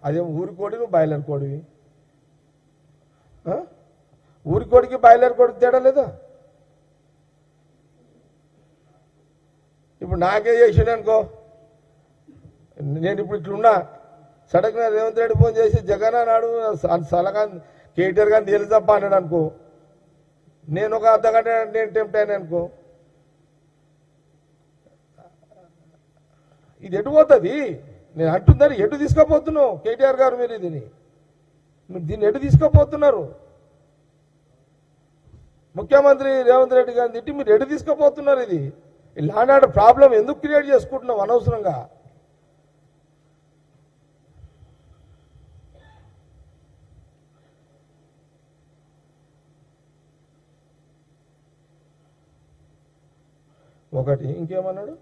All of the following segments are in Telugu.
అదేం ఊరి కోడి నువ్వు బాయిలర్ కోడివి. ఊరి కోడికి బాయిలర్ కోడికి తేడా లేదా? ఇప్పుడు నాకే చేసిండు అనుకో, నేను ఇప్పుడు ఇట్లున్నా, సడన్గా రేవంత్ రెడ్డి ఫోన్ చేసి జగన్ అన్నాడు సలహా కేటీఆర్ గారిని తెలుసప్ప అన్నాడు అనుకో, నేను ఒక అర్ధగంట నేను టెంప్ట్ అయినా అనుకో, ఇది ఎటు పోతుంది? నేను అంటుందని ఎటు తీసుకోపోతున్నావు కేటీఆర్ గారు? మీరు దీన్ని ఎటు తీసుకోపోతున్నారు? ముఖ్యమంత్రి రేవంత్ రెడ్డి గారిని తిట్టి మీరు ఎటు తీసుకోపోతున్నారు? ఇది ఇలాంటి ప్రాబ్లం ఎందుకు క్రియేట్ చేసుకుంటున్నావు అనవసరంగా? ఒకటి ఇంకేమన్నాడు?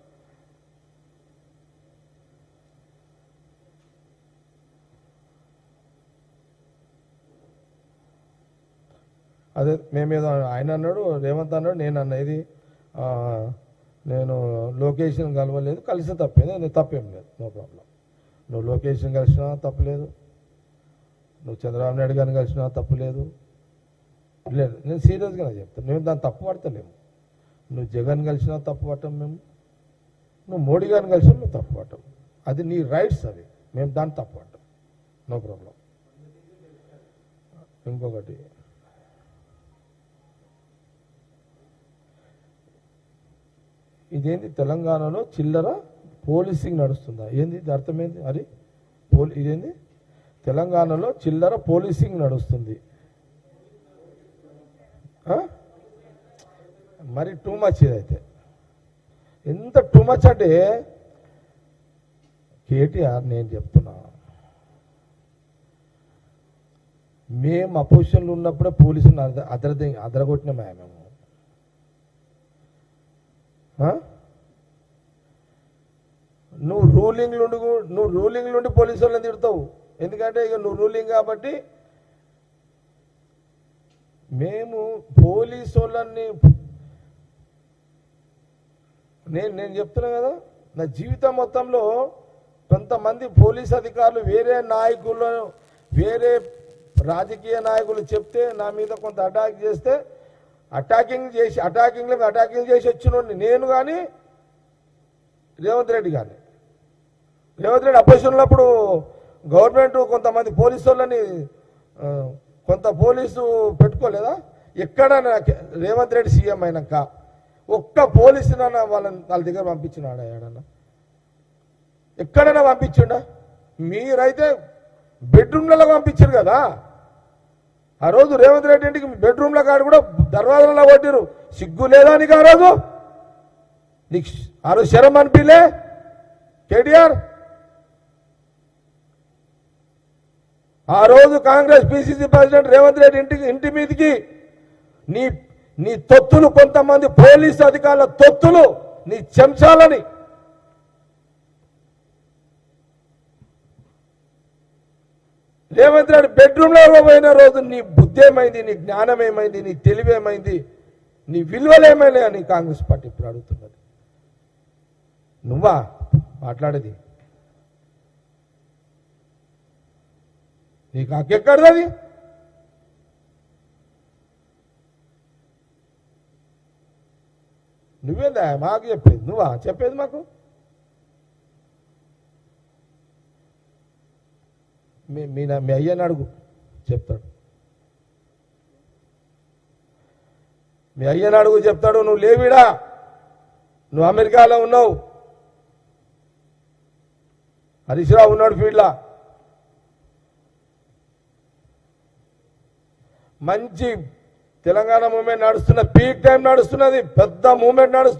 అదే మేమేదో ఆయన అన్నాడు, రేవంత్ అన్నాడు, నేను అన్న ఇది నేను లొకేషన్ కలవలేదు, కలిసి తప్పేది, నేను తప్పేం లేదు, నో ప్రాబ్లం. నువ్వు లొకేషన్ కలిసినా తప్పులేదు, నువ్వు చంద్రబాబు నాయుడు గారిని కలిసినా తప్పులేదు. లేదు, నేను సీరియస్గా చెప్తాను, మేము దాన్ని తప్పు పడతలేము. నువ్వు జగన్ కలిసినా తప్పు పట్టం మేము, నువ్వు మోడీ గారిని కలిసినా మేము తప్పు పట్టం. అది నీ రైట్స్, అది మేము దాన్ని తప్పు పట్టం, నో ప్రాబ్లం. ఇంకొకటి, ఇదేంది తెలంగాణలో చిల్లర పోలీసింగ్ నడుస్తుందా? ఏంది ఇది? అర్థమైంది? అది ఇదేంది తెలంగాణలో చిల్లర పోలీసింగ్ నడుస్తుంది. మరి టూ మచ్ ఇదైతే. ఎంత టూ మచ్ అంటే కేటీఆర్, నేను చెప్తున్నా, మేము అపోజిషన్లో ఉన్నప్పుడే పోలీసులు అదరగొట్టినామా మేము? నువ్వు రూలింగ్ నుండి పోలీసు వాళ్ళని తిడతావు, ఎందుకంటే ఇక నువ్వు రూలింగ్ కాబట్టి. మేము పోలీసు వాళ్ళని నేను చెప్తున్నా కదా, నా జీవితం మొత్తంలో కొంతమంది పోలీస్ అధికారులు వేరే నాయకులు, వేరే రాజకీయ నాయకులు చెప్తే నా మీద కొంత అటాక్ చేస్తే అటాకింగ్ చేసి వచ్చినోడిని నేను కానీ రేవంత్ రెడ్డి కానీ. రేవంత్ రెడ్డి అపోజిషన్ ఉన్నప్పుడు గవర్నమెంట్ కొంతమంది పోలీసు వాళ్ళని కొంత పోలీసు పెట్టుకోలేదా? ఎక్కడైనా రేవంత్ రెడ్డి సీఎం అయినాక ఒక్క పోలీసునన్నా వాళ్ళ దగ్గర పంపించినాడా? ఏడన్నా ఎక్కడైనా పంపించిండా? మీరైతే బెడ్రూమ్లలో పంపించారు కదా. ఆ రోజు రేవంత్ రెడ్డి ఇంటికి బెడ్రూమ్ల కాడు కూడా దర్వాజాలలో కొట్టిరు. సిగ్గు లేదా నీకు? ఆ రోజు నీకు ఆ రోజు శరం అనిపిలే కేటీఆర్? ఆ రోజు కాంగ్రెస్ పిసిసి ప్రెసిడెంట్ రేవంత్ రెడ్డి ఇంటి మీదకి నీ తొత్తులు, కొంతమంది పోలీసు అధికారుల తొత్తులు, నీ చెంచాలని రేవంత్ రెడ్డి బెడ్రూమ్లో పోయిన రోజు నీ బుద్ధి ఏమైంది? నీ జ్ఞానం ఏమైంది? నీ తెలివి ఏమైంది? నీ విలువలు ఏమైనా అని కాంగ్రెస్ పార్టీ ఇప్పుడు అడుగుతున్నది. నువ్వా మాట్లాడేది? నీకు హక్కెక్కడది? నువ్వేందా మాకు చెప్పేది? నువ్వా చెప్పేది మాకు? మీ అయ్యని అడుగు, చెప్తాడు. మీ అయ్యని అడుగు, చెప్తాడు. నువ్వు లేవిడా, నువ్వు అమెరికాలో ఉన్నావు, హరీష్ రావు ఉన్నాడు ఫీల్డ్లా. మంచి తెలంగాణ మూవ్మెంట్ నడుస్తున్న, పీక్ టైం నడుస్తున్నది, పెద్ద మూవ్మెంట్ నడుస్తుంది.